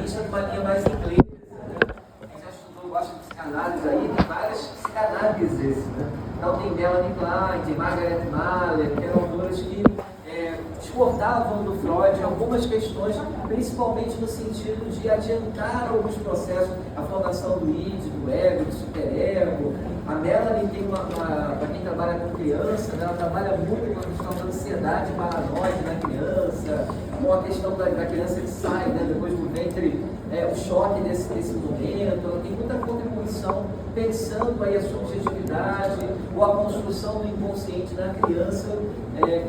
psicanalista de uma linha mais inglesa. Quem já estudou, gosta de psicanálise aí, tem várias psicanálises, né? Então tem Melanie Klein, tem Margaret Mahler, que eram autoras que discordavam do Freud em algumas questões, principalmente no sentido de adiantar alguns processos, a formação do id, do ego, do superego. A Melanie tem para quem trabalha com criança, né, ela trabalha muito com a questão da ansiedade paranoide na criança, com a questão da criança que sai, né, depois do ventre, o choque desse momento. Ela tem muita contribuição pensando aí a subjetividade ou a construção do inconsciente na criança,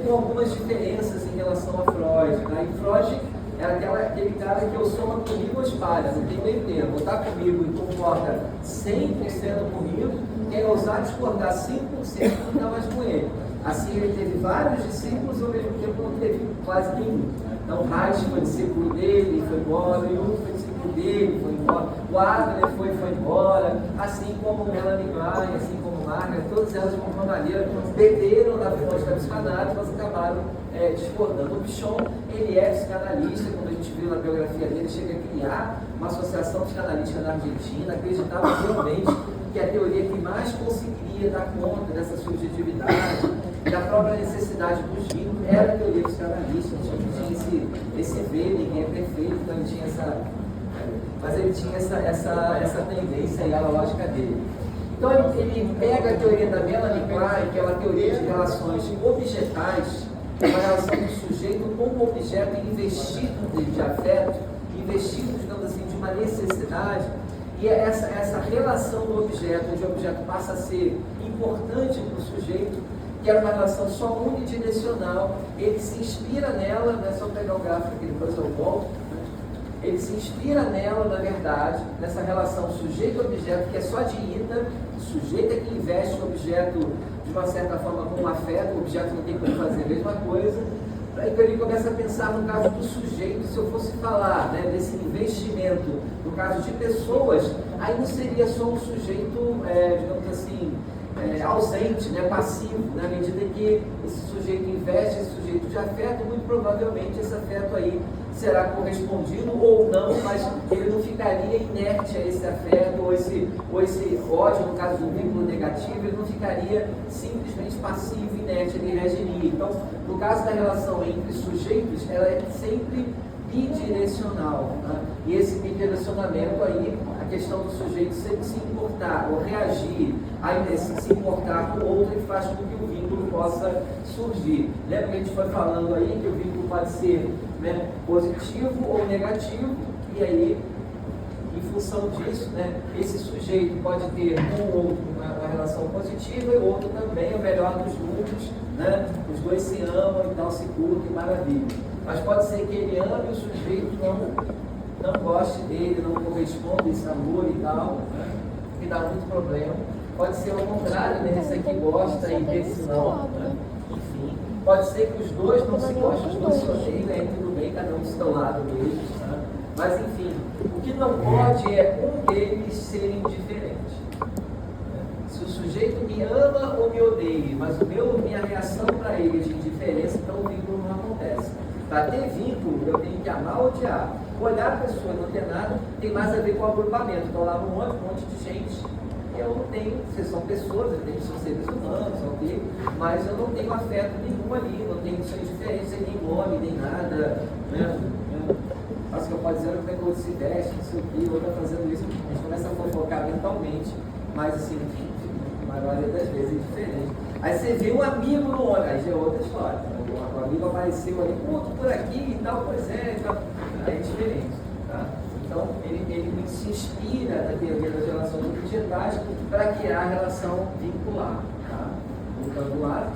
com algumas diferenças em relação a Freud. Né? E Freud era aquele cara que ou soma comigo ou espalha, não tem meio termo. Ou está comigo e concorda 100% comigo, quem ousar discordar 5% não está mais com ele. Assim, ele teve vários discípulos, ao mesmo tempo não teve quase nenhum. Então, Reich foi discípulo dele, foi embora, o Jung foi discípulo dele, foi embora, o Adler foi embora, assim como Melanie Klein, assim como Margaret, todas elas de alguma maneira beberam na fonte da psicanálise, mas acabaram discordando. O Pichon, ele é psicanalista, quando a gente viu na biografia dele, chega a criar uma associação psicanalística na Argentina, acreditava realmente que a teoria que mais conseguiria dar conta dessa subjetividade, da própria necessidade do vínculo, era a teoria psicanalística. Tinha esse ver, ninguém é perfeito, então ele tinha mas ele tinha essa tendência aí, a lógica dele. Então ele pega a teoria da Melanie Klein, que é uma teoria de relações objetais, uma relação do sujeito com o objeto investido de afeto, investido, digamos assim, de uma necessidade. E essa relação do objeto, onde o objeto passa a ser importante para o sujeito, que era uma relação só unidirecional, ele se inspira nela, não é só pegar o gráfico aqui, depois eu volto, ele se inspira nela, na verdade, nessa relação sujeito-objeto, que é só de ida, o sujeito é que investe o objeto de uma certa forma com afeto, o objeto não tem como fazer a mesma coisa. Aí ele começa a pensar no caso do sujeito, se eu fosse falar, né, desse investimento, no caso de pessoas, aí não seria só um sujeito, digamos assim, ausente, né, passivo, na medida que esse sujeito investe, esse sujeito de afeto, muito provavelmente esse afeto aí será correspondido ou não, mas ele não ficaria inerte a esse afeto ou esse ódio, no caso do vínculo negativo, ele não ficaria simplesmente passivo, inerte, ele reagiria. Então, no caso da relação entre sujeitos, ela é sempre bidirecional, né? E esse bidirecionamento aí, a questão do sujeito sempre se importar ou reagir, aí se importar com o outro, ele faz com que o vínculo possa surgir. Lembra que a gente foi falando aí que o vínculo pode ser, né, positivo ou negativo, e aí, em função disso, né, esse sujeito pode ter com o outro uma relação positiva e o outro também, o melhor dos mundos, né? Os dois se amam e tal, se curtem, maravilha. Mas pode ser que ele ame e o sujeito não goste dele, não corresponda esse amor e tal, né? Que dá muito problema. Pode ser ao contrário, né? Esse aqui gosta e esse não, né? Enfim, pode ser que os dois não se gostem, os dois se odeiam, aí tudo bem, cada um do seu lado mesmo, né? Mas enfim, o que não pode é um deles serem diferentes. Se o sujeito me ama ou me odeia, mas minha reação para ele é de indiferença, então o vínculo não acontece. Para ter vínculo, eu tenho que amar ou odiar. Olhar a pessoa e não ter nada tem mais a ver com o agrupamento. Então lá um monte de gente, eu não tenho, vocês são pessoas, são seres humanos, ok? Mas eu não tenho afeto nenhum ali, não tenho indiferença, nem nome, nem nada, né? Mas que eu posso dizer como é que o outro se veste, não sei o que, o outro está fazendo isso, a gente começa a fofocar mentalmente, mas assim, a maioria das vezes é diferente. Aí você vê um amigo no olho, aí já é outra história. O amigo apareceu ali, por aqui e tal, pois é, e tal. Aí é diferente, tá? Então, ele se inspira na teoria das relações objetais para criar a relação vincular, tá? Voltando lá,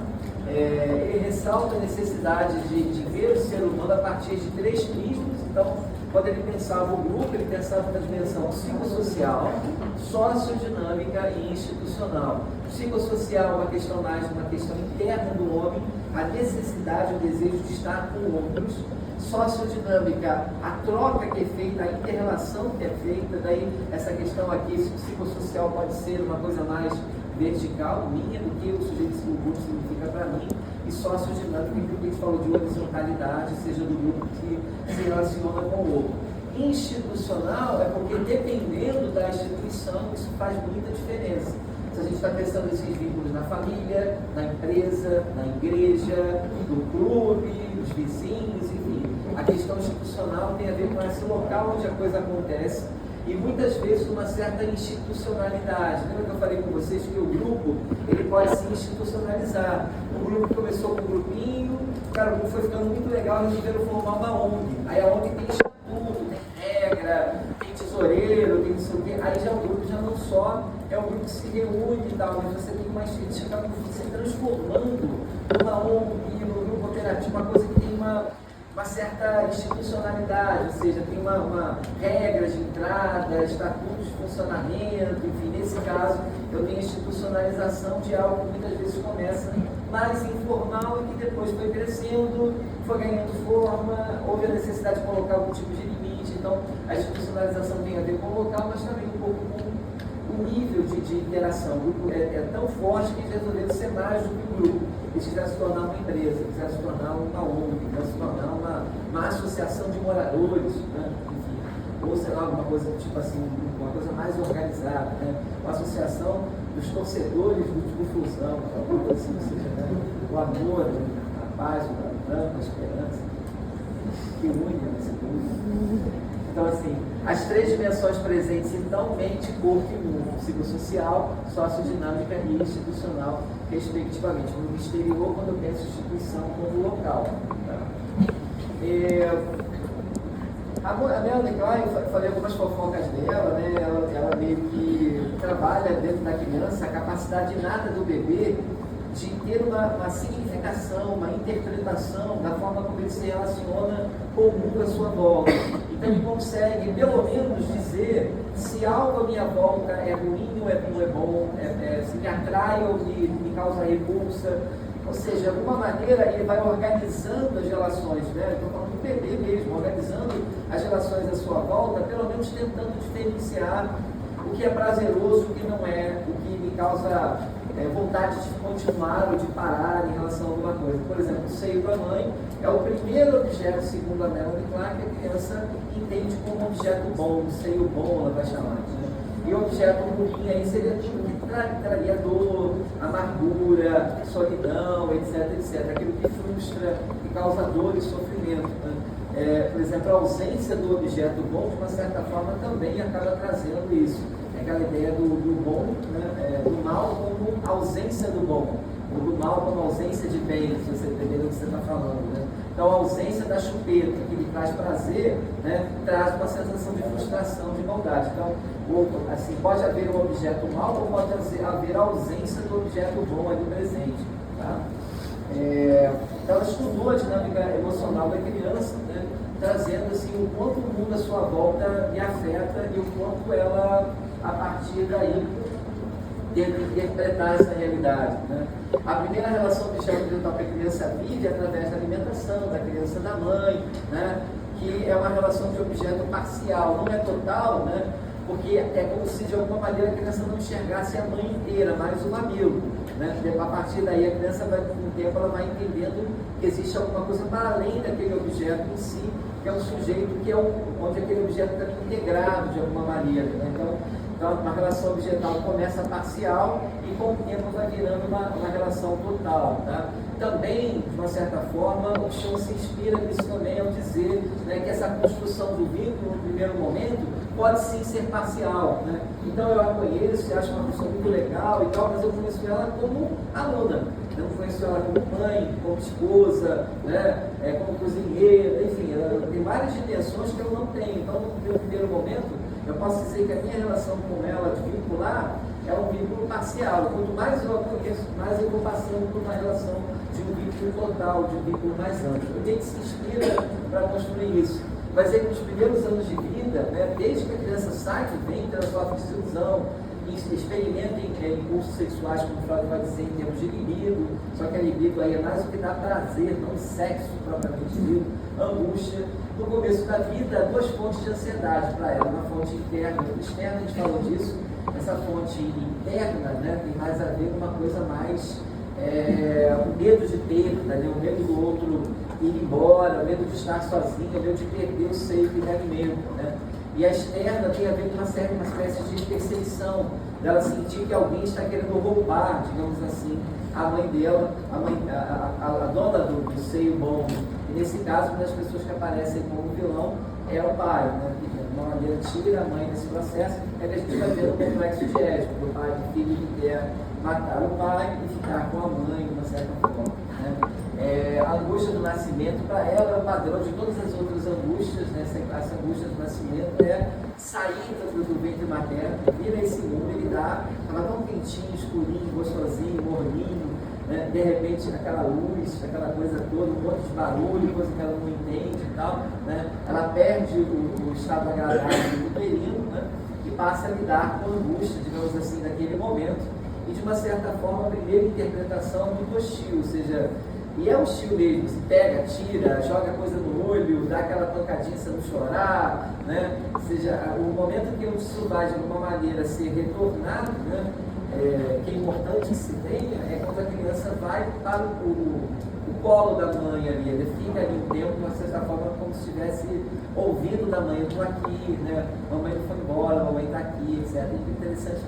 ele ressalta a necessidade de ver o ser humano a partir de 3 prismas. Então, quando ele pensava o grupo, ele pensava na dimensão psicossocial, sociodinâmica e institucional. Psicossocial é uma questão mais, uma questão interna do homem, a necessidade, o desejo de estar com outros. Sociodinâmica, a troca que é feita, a inter-relação que é feita, daí essa questão aqui, se psicossocial pode ser uma coisa mais vertical, minha, do que o sujeito do grupo significa para mim, e sociodinâmica, que a gente falou de horizontalidade, seja do grupo que se relaciona com o outro. Institucional é porque, dependendo da instituição, isso faz muita diferença. Se a gente está pensando nesses vínculos na família, na empresa, na igreja, no clube, nos vizinhos, enfim. A questão institucional tem a ver com esse local onde a coisa acontece e muitas vezes uma certa institucionalidade. Lembra que eu falei com vocês que o grupo ele pode se institucionalizar? O grupo começou com um grupinho, cara, o grupo foi ficando muito legal, resolveram formar uma ONG. Aí a ONG tem estatuto, tem regra, tem tesoureiro, tem não sei o quê. Aí já o grupo já não só é um grupo que se reúne e tal, mas você tem uma instituição que acaba se transformando numa ONG, num grupo operativo, uma coisa que tem uma certa institucionalidade, ou seja, tem uma regra de entrada, estatutos de funcionamento, enfim, nesse caso eu tenho institucionalização de algo que muitas vezes começa mais informal e que depois foi crescendo, foi ganhando forma, houve a necessidade de colocar algum tipo de limite. Então a institucionalização tem a ver com o local, mas também um pouco com o nível de interação. O grupo é tão forte que eles resolveram ser mais do que o grupo. Eles quiseram se tornar uma empresa, quiseram se tornar uma ONG, quiseram se tornar uma associação de moradores, né? Enfim, ou sei lá, alguma coisa tipo assim, uma coisa mais organizada, né? Uma associação dos torcedores do Fusão, alguma coisa assim, ou seja, né? O amor, a paz, o branco, a esperança, que une nesse mundo. Então, assim, as três dimensões presentes, então, mente, corpo e mundo, psicossocial, sociodinâmica e institucional, respectivamente. No exterior, quando eu penso instituição como local. Tá? A Melanie Klein, eu falei algumas fofocas dela, né? Ela meio que trabalha dentro da criança a capacidade inata do bebê de ter uma significação, uma interpretação da forma como ele se relaciona com o mundo à sua volta. Então ele consegue, pelo menos, dizer se algo à minha volta é ruim ou é bom, se me atrai ou me causa repulsa. Ou seja, de alguma maneira ele vai organizando as relações, né? Estou falando do bebê mesmo, organizando as relações à sua volta, pelo menos tentando diferenciar o que é prazeroso, o que não é, o que me causa vontade de continuar ou de parar em relação a alguma coisa. Por exemplo, o seio da mãe é o primeiro objeto, segundo a Melanie Klein, que a criança entende como um objeto bom, seio bom, ela vai chamar. Né? E o objeto ruim aí seria tudo que traria dor, amargura, solidão, etc. Aquilo que frustra, que causa dor e sofrimento. Né? Por exemplo, a ausência do objeto bom, de uma certa forma, também acaba trazendo isso. Aquela ideia do bom, né? Do mal como ausência do bom, ou do mal como ausência de bem, se você entender o que você está falando. Né? Então, a ausência da chupeta, que lhe traz prazer, né? Traz uma sensação de frustração, de maldade. Então, assim, pode haver um objeto mal ou pode haver a ausência do objeto bom ali presente. Tá? Então, ela estudou a dinâmica emocional da criança, né? Trazendo assim, o quanto o mundo à sua volta me afeta e o quanto ela, a partir daí, tenta interpretar essa realidade. Né? A primeira relação que a criança vive é através da alimentação, da criança da mãe, né? Que é uma relação de objeto parcial, não é total, né? Porque é como se de alguma maneira a criança não enxergasse a mãe inteira, mais o mamilo. Né? A partir daí a criança vai, com o tempo, ela vai entendendo que existe alguma coisa para além daquele objeto em si, que é um sujeito que é onde aquele objeto está integrado de alguma maneira. Né? Então, uma relação objetal começa parcial e com o tempo vai virando uma relação total. Tá? Também, de uma certa forma, o Chão se inspira nisso também ao dizer, né, que essa construção do vínculo, no primeiro momento, pode sim ser parcial. Né? Então eu a conheço e acho uma pessoa muito legal e tal, mas eu conheço ela como aluna. Eu não conheço ela como mãe, como esposa, né? Como cozinheira, enfim, ela tem várias dimensões que eu não tenho. Então, no primeiro momento, eu posso dizer que a minha relação com ela de vincular é um vínculo parcial. Quanto mais eu a conheço, mais eu vou passando por uma relação de um vínculo total, de um vínculo mais amplo. A gente se inspira para construir isso. Mas aí, nos primeiros anos de vida, né, desde que a criança sai do ventre, ela sofre desilusão, experimenta impulsos sexuais, como o Flávio vai dizer, em termos de libido, só que a libido aí é mais o que dá prazer, não sexo propriamente dito, angústia. No começo da vida, duas fontes de ansiedade para ela, uma fonte interna e outra externa, a gente falou disso. Essa fonte interna, né, tem mais a ver com uma coisa mais, o medo de perda, né, o medo do outro ir embora, o medo de estar sozinha, o medo de perder o seio que lhe alimenta, né? E a externa tem a ver com uma espécie de perseguição, dela sentir que alguém está querendo roubar, digamos assim, a mãe dela, a dona do seio bom. E nesse caso, uma das pessoas que aparecem como vilão é o pai, né? Que de uma maneira tira a mãe desse processo, é que a gente vai ver o complexo de Édipo, o pai do filho que quer matar o pai e ficar com a mãe de uma certa forma, né? A angústia do nascimento, para ela, é o padrão de todas as outras angústias, né? Essa angústia do nascimento é sair do ventre materno, vir a esse mundo, ele estava tão quentinho, escurinho, gostosinho, morninho, né? De repente aquela luz, aquela coisa toda, um monte de barulho, coisa que ela não entende e tal, né? Ela perde o estado agradável do uterino, né? E passa a lidar com a angústia, digamos assim, naquele momento. E de uma certa forma, a primeira interpretação é muito hostil, ou seja, e é hostil mesmo, se pega, tira, joga coisa no olho, dá aquela pancadinha se não chorar, né? Ou seja, o momento que isso vai de alguma maneira ser retornado, né? Que é importante que se tenha, é quando a criança vai para o colo da mãe ali, ele fica ali um tempo, de uma certa forma, como se estivesse ouvindo da mãe, eu estou aqui, né? Mamãe não foi embora, mamãe está aqui, etc. E interessante,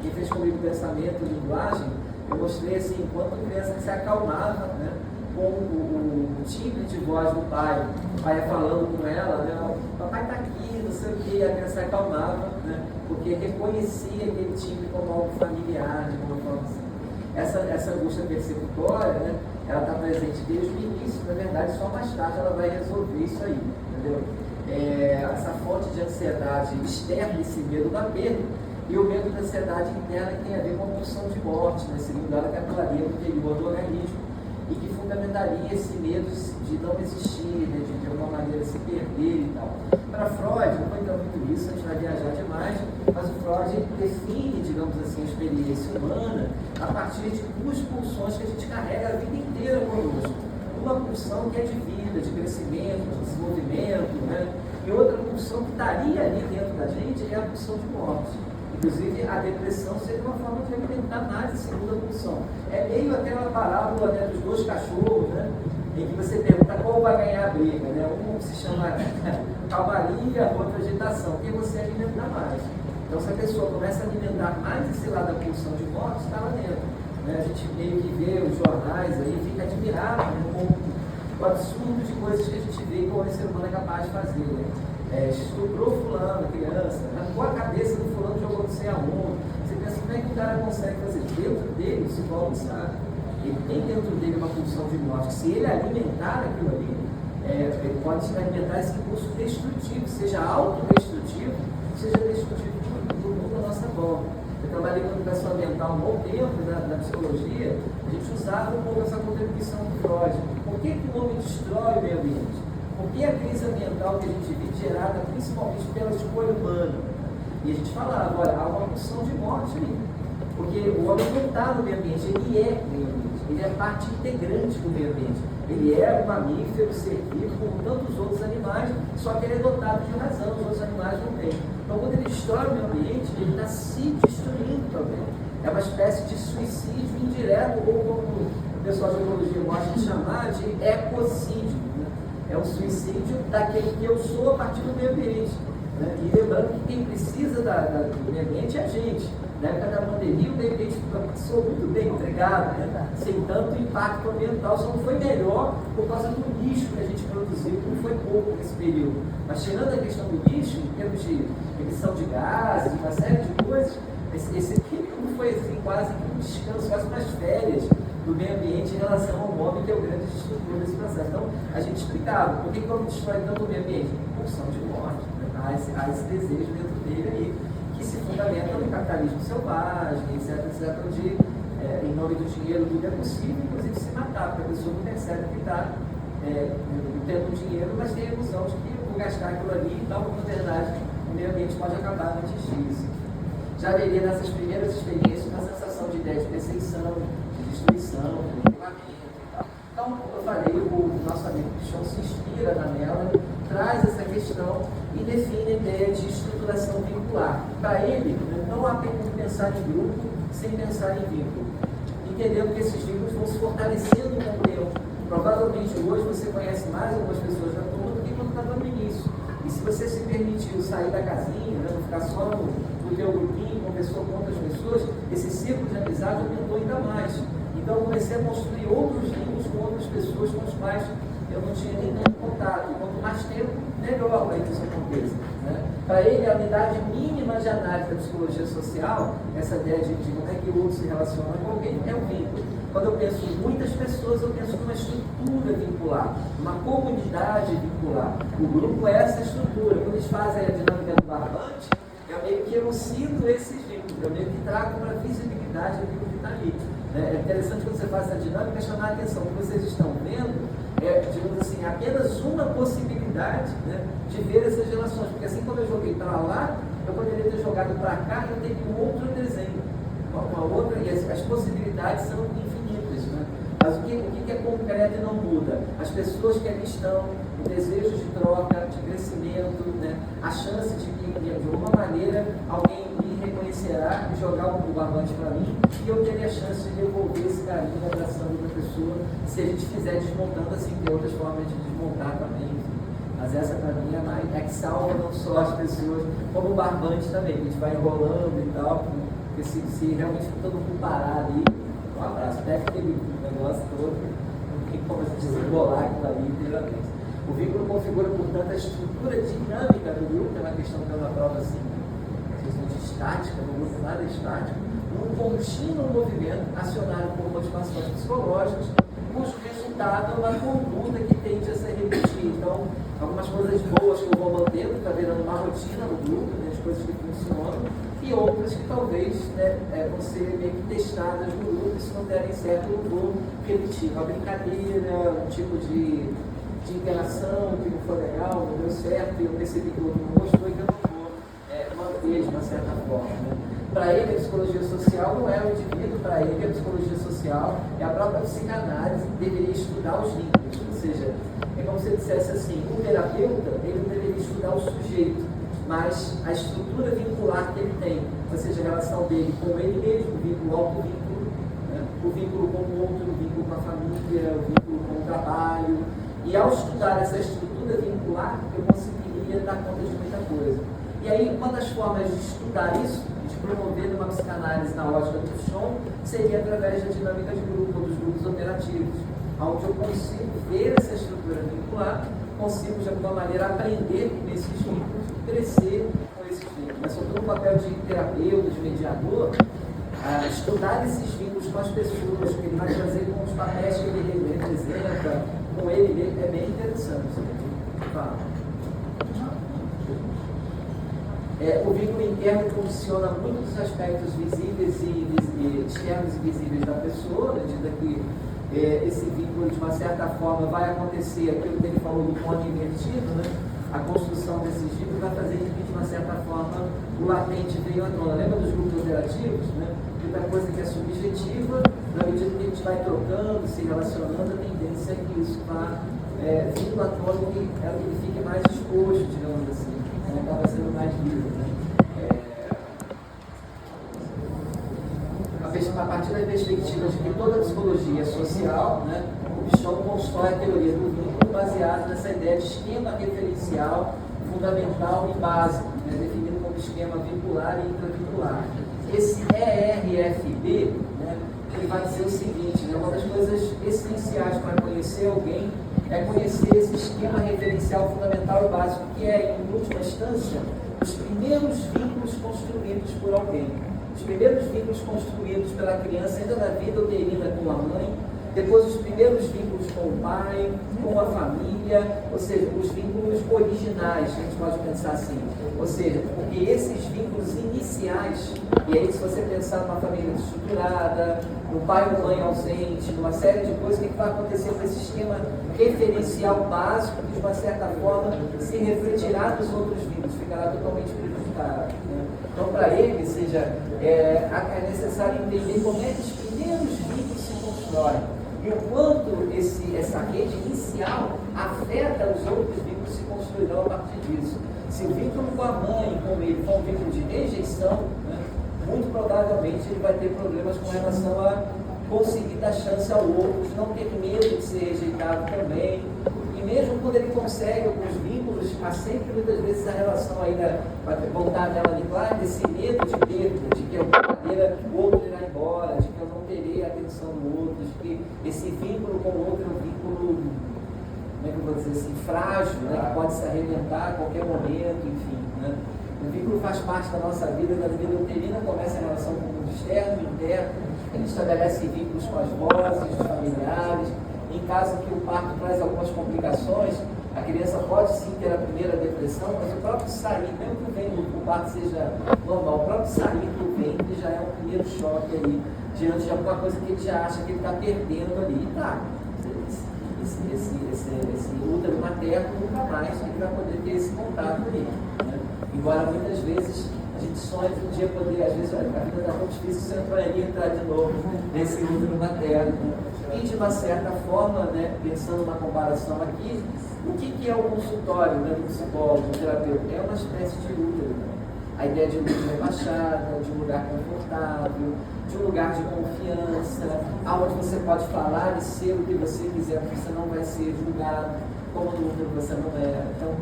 quem fez comigo pensamento, linguagem, eu mostrei assim, enquanto a criança se acalmava, né? Com o timbre de voz do pai, o pai ia falando com ela, né? O papai está aqui, não sei o que, a criança se acalmava, né? Porque reconhecia aquele timbre como algo familiar, de alguma forma assim. Essa angústia persecutória, né? Ela está presente desde o início, na verdade, só mais tarde ela vai resolver isso aí, entendeu? Essa fonte de ansiedade externa, esse medo da perda, e o medo da ansiedade interna que tem a ver com a pulsão de morte, né? Segundo ela, que atuaria no interior do organismo e que fundamentaria esse medo de não existir, né? De alguma maneira se perder e tal. Para Freud, não vai entrar muito isso, a gente vai viajar demais, mas o Freud define, digamos assim, a experiência humana a partir de duas pulsões que a gente carrega a vida inteira conosco. Uma pulsão que é de vida, de crescimento, de desenvolvimento, né? E outra pulsão que estaria ali dentro da gente é a pulsão de morte. Inclusive, a depressão seria uma forma de alimentar mais a segunda pulsão. É meio aquela parábola, né, dos dois cachorros, né, em que você pergunta qual vai ganhar a briga. Né? Um se chama calmaria, outro agitação. Quem você alimentar mais? Então, se a pessoa começa a alimentar mais esse lado da pulsão de morte, está lá dentro. Né? A gente meio que vê os jornais aí, fica admirado, né, com o absurdo de coisas que a gente vê como o ser humano é capaz de fazer. Né? Estuprou fulano, criança, arrancou a cabeça do fulano, jogou não sei aonde. Você pensa, como é que o cara consegue fazer? Dentro dele, o psicólogo sabe, ele tem dentro dele uma pulsão de morte. Se ele alimentar aquilo ali, ele pode alimentar esse impulso destrutivo, seja autodestrutivo, seja destrutivo do mundo à nossa volta. Eu trabalhei com educação ambiental um bom tempo na psicologia, a gente usava um pouco essa contribuição do Freud. Por que o homem destrói o meio ambiente? Porque a crise ambiental que a gente vive é gerada principalmente pela escolha humana. E a gente falava, olha, há uma pulsão de morte ali. Porque o homem não está no meio ambiente, ele é meio ambiente. Ele é parte integrante do meio ambiente. Ele é um mamífero, ser vivo, como tantos outros animais, só que ele é dotado de razão, os outros animais não têm. Então, quando ele destrói o meio ambiente, ele está se destruindo também. É uma espécie de suicídio indireto, ou como o pessoal de ecologia gosta de chamar, de ecocídio. É o suicídio daquele que eu sou a partir do meio ambiente. Né? E lembrando que quem precisa do meio ambiente é a gente. Na época da pandemia, o meio ambiente passou muito bem entregado, né? Sem tanto impacto ambiental, só não foi melhor por causa do lixo que a gente produziu, que não foi pouco nesse período. Mas tirando a questão do lixo, em termos de emissão de gases, uma série de coisas, esse período foi assim, quase um descanso, quase umas férias do meio ambiente em relação ao homem, que é o grande destrutor desse processo. Então, a gente explicava por que o homem destrói tanto o meio ambiente? Pulsão de morte, né? Há esse desejo dentro dele aí, que se fundamenta no capitalismo selvagem, etc., onde, em nome do dinheiro, tudo é possível, inclusive se matar, porque a pessoa não percebe que está tendo dinheiro, mas tem a ilusão de que eu vou gastar aquilo ali e tal, quando na verdade o meio ambiente pode acabar antes disso. Já haveria nessas primeiras experiências uma sensação de ideia de perseguição, destruição, aniquilamento e tal. Então, como eu falei, o nosso amigo Cristiano se inspira nela, traz essa questão e define a ideia de estruturação vincular. Para ele, não há como pensar em grupo sem pensar em vínculo. Entendendo que esses vínculos vão se fortalecendo com o tempo, provavelmente hoje você conhece mais algumas pessoas da turma do que quando estava no início. E se você se permitiu sair da casinha, né, não ficar só no teu grupinho, conversou com outras pessoas, esse círculo de amizade aumentou ainda mais. Então eu comecei a construir outros vínculos com outras pessoas com as quais eu não tinha nenhum contato. E quanto mais tempo, melhor para que isso aconteça. Né? Para ele, a unidade mínima de análise da psicologia social, essa ideia de como é que o outro se relaciona com alguém, é o vínculo. Quando eu penso em muitas pessoas, eu penso numa estrutura vincular, uma comunidade vincular. O grupo é essa estrutura. Quando eles fazem a dinâmica do barbante, eu meio que elucido esses vínculos, eu meio que trago para a visibilidade aquilo que está ali. É interessante quando você faz essa dinâmica chamar a atenção. O que vocês estão vendo digamos assim, apenas uma possibilidade, né, de ver essas relações. Porque assim, quando eu joguei para lá, eu poderia ter jogado para cá e eu teria um outro desenho. Uma outra, e as possibilidades são infinitas. Né? Mas o que é concreto e não muda? As pessoas que ali estão, o desejo de troca, de crescimento, né? A chance de que, de alguma maneira, alguém me reconhecerá e jogar um barbante para mim, e eu teria a chance de devolver esse carinho da abração da pessoa, se a gente fizer desmontando assim, tem outras formas de desmontar também. Mas essa para mim é que salva não só as pessoas, como o barbante também, que a gente vai enrolando e tal, porque se realmente for todo mundo parar ali, um abraço, deve ter o negócio todo, não tem como a gente desembolar aquilo ali inteiramente. O vínculo configura, portanto, a estrutura dinâmica do grupo, que é uma questão que ela prova assim, a questão de estática, no grupo nada é estático, num contínuo movimento acionado por motivações psicológicas, cujo resultado é uma conduta que tende a se repetir. Então, algumas coisas boas que eu vou mantendo, está virando uma rotina no grupo, né, as coisas que funcionam, e outras que talvez, né, vão ser meio que testadas no grupo, e se não derem certo, eu vou repetir. Uma brincadeira, um tipo de interação que não foi legal, não deu certo, e eu percebi que o outro não gostou, então eu não vou manter de uma certa forma. Né? Para ele, a psicologia social não é o indivíduo, para ele, a psicologia social é a própria psicanálise que deveria estudar os vínculos. Ou seja, é como se ele dissesse assim: o terapeuta, ele não deveria estudar o sujeito, mas a estrutura vincular que ele tem, ou seja, a relação dele com ele mesmo, o vínculo auto-vínculo, né? O vínculo com o outro, o vínculo com a família, o vínculo com o trabalho. E ao estudar essa estrutura vincular, eu conseguiria dar conta de muita coisa. E aí, uma das formas de estudar isso, de promover uma psicanálise na ótica do Fouchon, seria através da dinâmica de grupo, dos grupos operativos, onde eu consigo ver essa estrutura vincular, consigo, de alguma maneira, aprender com esses vínculos, crescer com esses vínculos. Mas, sobretudo, o papel de terapeuta, de mediador, estudar esses vínculos com as pessoas, que ele vai trazer com os papéis que ele representa, com ele mesmo, é bem interessante. O vínculo interno funciona muito dos aspectos visíveis e externos e visíveis da pessoa, à medida que esse vínculo, de uma certa forma, vai acontecer aquilo que ele falou do ponto invertido, né? A construção desses vínculos vai fazer com que, de uma certa forma, o latente venha à tona. Lembra dos grupos operativos? Né? Muita coisa que é subjetiva, na medida que a gente vai trocando, se relacionando, a tendência é que isso vá vindo à tona e ele fique mais exposto, digamos assim, né? Acaba sendo mais vivo. Né? A partir da perspectiva de que toda a psicologia é social, né, o Pichon constrói a teoria do vínculo baseado nessa ideia de esquema referencial fundamental e básico, né, definido como esquema vincular e intravincular. Esse ERFB, né, ele vai dizer o seguinte, né, uma das coisas essenciais para conhecer alguém é conhecer esse esquema referencial fundamental e básico, que é, em última instância, os primeiros vínculos construídos por alguém. Os primeiros vínculos construídos pela criança ainda na vida uterina com a mãe, depois os primeiros vínculos com o pai, com a família, ou seja, os vínculos originais, a gente pode pensar assim. Ou seja, porque esses vínculos iniciais, e aí se você pensar numa família estruturada, no pai ou mãe ausente, numa série de coisas, o que vai acontecer com esse esquema referencial básico, que de uma certa forma se refletirá nos outros vínculos, ficará totalmente prejudicado. Né? Então, para ele, seja, é necessário entender como é que os primeiros vínculos se constroem e o quanto essa rede inicial afeta os outros vínculos que se construirão a partir disso. Se o vínculo com a mãe, com ele, for um vínculo de rejeição, né, muito provavelmente ele vai ter problemas com relação a conseguir dar chance ao outro, de não ter medo de ser rejeitado também. E mesmo quando ele consegue alguns vínculos, há sempre muitas vezes a relação ainda vai voltar nela ali, claro, desse medo de perda, de que de alguma maneira o outro irá embora, de que eu não terei a atenção do outro, de que esse vínculo com o outro é um vínculo, como é que eu vou dizer assim, frágil, né, que pode se arrebentar a qualquer momento, enfim, né? O vínculo faz parte da nossa vida, da vida uterina, começa a relação com o mundo externo e interno, a gente estabelece vínculos com as vozes, os familiares. Em caso que o parto traz algumas complicações, a criança pode sim ter a primeira depressão, mas o próprio sair, mesmo que o parto seja normal, o próprio sair do ventre já é um primeiro choque ali, diante de alguma coisa que ele já acha que ele está perdendo ali. E tá, esse útero materno nunca mais ele vai poder ter esse contato ali, né? Embora muitas vezes a gente sonha de um dia poder, às vezes, olha, a vida está tão difícil, você entraria entrar de novo nesse útero materno. E de uma certa forma, né, pensando numa comparação aqui, o que é o consultório, né, do psicólogo, do terapeuta? É uma espécie de útero, né? A ideia de luz rebaixada, de um lugar confortável, de um lugar de confiança, onde você pode falar e ser o que você quiser, porque você não vai ser julgado, como no útero você não é. Então,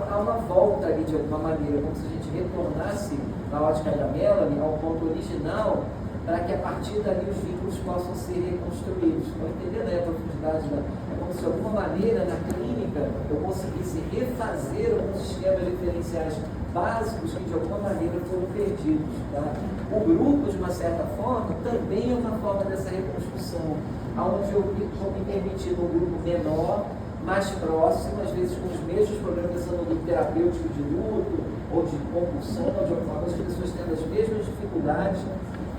há uma volta ali de alguma maneira, como se a gente retornasse na ótica da Melanie ao ponto original, para que a partir dali os vínculos possam ser reconstruídos. Estão entendendo aí a profundidade? É como se de alguma maneira na clínica eu conseguisse refazer alguns sistemas diferenciais básicos que de alguma maneira foram perdidos. Tá? O grupo, de uma certa forma, também é uma forma dessa reconstrução, onde eu vou me permitir um grupo menor, mais próximo, às vezes com os mesmos problemas do terapêutico de luto, ou de compulsão, ou de alguma coisa, as pessoas tendo as mesmas dificuldades,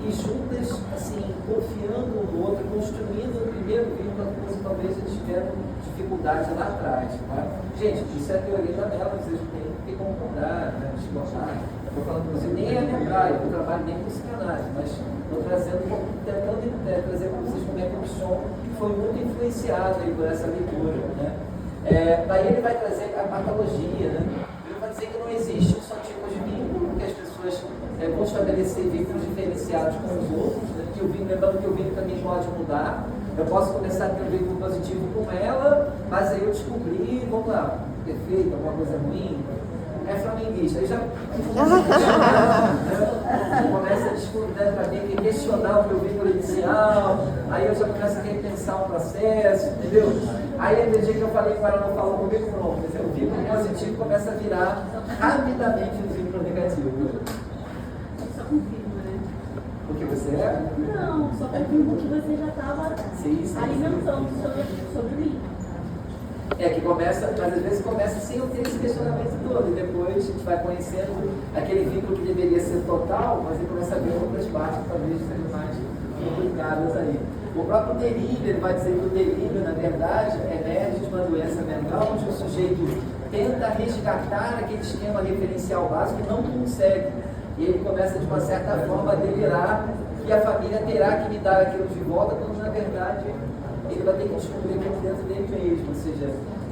e juntas, assim, confiando no outro, construindo o primeiro vínculo, coisa que talvez eles tiveram dificuldade lá atrás. Tá? Gente, isso é a teoria da Melanie, vocês não têm que concordar, né, discordar. Estou falando com você, nem é a minha praia, eu trabalho nem com psicanálise, mas estou trazendo, tentando trazer para vocês como é que o Pichon foi muito influenciado aí por essa leitura. Né? Daí ele vai trazer a patologia, né? Ele vai dizer que não existe só tipos de vínculo, que as pessoas vão estabelecer vínculos diferenciados com os outros, né? Que o vínculo, lembrando que o vínculo também pode mudar. Eu posso começar a ter um vínculo positivo com ela, mas aí eu descobri, vamos lá, perfeito, alguma coisa ruim, é flamenguista. Aí já começa a descobrir para mim, questionar o meu vínculo inicial, aí eu já começo a repensar o processo, entendeu? Aí no dia que eu falei com ela, não falou comigo, pronto, o vínculo positivo começa a virar rapidamente um vínculo negativo. O que você é? Não, só confirmo que você já estava alimentando sobre mim. Que começa, mas às vezes começa sem eu ter esse questionamento todo, e depois a gente vai conhecendo aquele vínculo que deveria ser total, mas ele começa a ver outras partes que talvez sejam mais complicadas aí. O próprio delírio, ele vai dizer que o delírio, na verdade, emerge de uma doença mental onde o sujeito tenta resgatar aquele esquema referencial básico e não consegue. E ele começa, de uma certa forma, a delirar que a família terá que me dar aquilo de volta, quando, na verdade, ele vai ter que descobrir aquilo dentro dele mesmo. Ou seja,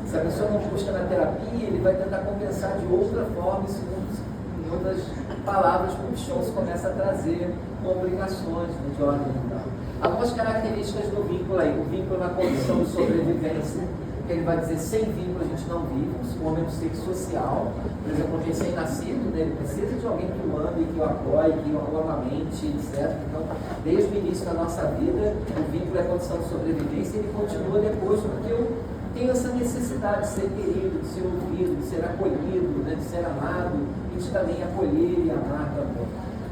se a pessoa não busca na terapia, ele vai tentar compensar de outra forma, em outras palavras, como o Pichon começa a trazer complicações, né, de ordem e tal. Algumas características do vínculo aí. O vínculo na condição de sobrevivência, que ele vai dizer, sem vínculo a gente não vive, um homem do sexo social, por exemplo, um recém-nascido, né, ele precisa de alguém que o ame, que o apoie, que o amamente, etc. Então, desde o início da nossa vida, o vínculo é a condição de sobrevivência e ele continua depois, porque eu tenho essa necessidade de ser querido, de ser ouvido, de ser acolhido, né, de ser amado, e de também acolher e amar também.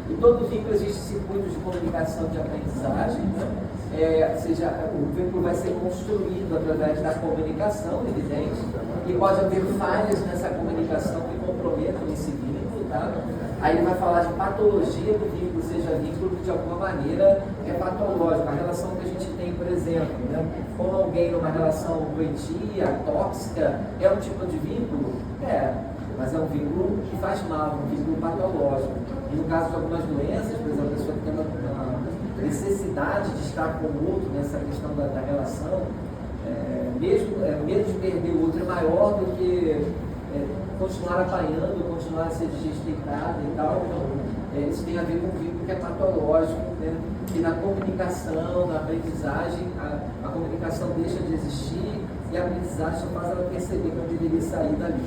Em todo vínculo existe circuitos de comunicação de aprendizagem, né? Ou seja, o vínculo vai ser construído através da comunicação, evidente, e pode haver falhas nessa comunicação que comprometam esse vínculo, tá? Aí ele vai falar de patologia do vínculo, ou seja, vínculo que de alguma maneira é patológico. A relação que a gente tem, por exemplo, né, com alguém numa relação doentia, tóxica, é um tipo de vínculo? Mas é um vínculo que faz mal, um vínculo patológico. E no caso de algumas doenças, por exemplo, a pessoa que tem uma necessidade de estar com o outro nessa questão da relação, mesmo medo de perder o outro é maior do que continuar apanhando, continuar a ser desrespeitada e tal. Então, isso tem a ver com o vínculo que é patológico, né? E na comunicação, na aprendizagem, a comunicação deixa de existir e a aprendizagem só faz ela perceber que ela deveria sair dali.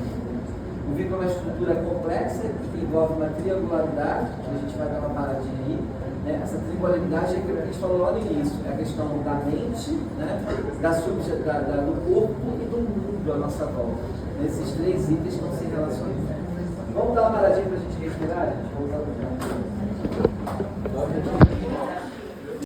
O vínculo é uma estrutura complexa que envolve uma triangularidade, que a gente vai dar uma paradinha aí. Né? Essa triangularidade é aquilo que a gente falou lá no início, é a questão da mente, né? Do corpo e do mundo à nossa volta. Esses três itens estão se relacionando. Vamos dar uma paradinha para a gente respirar? Vamos dar uma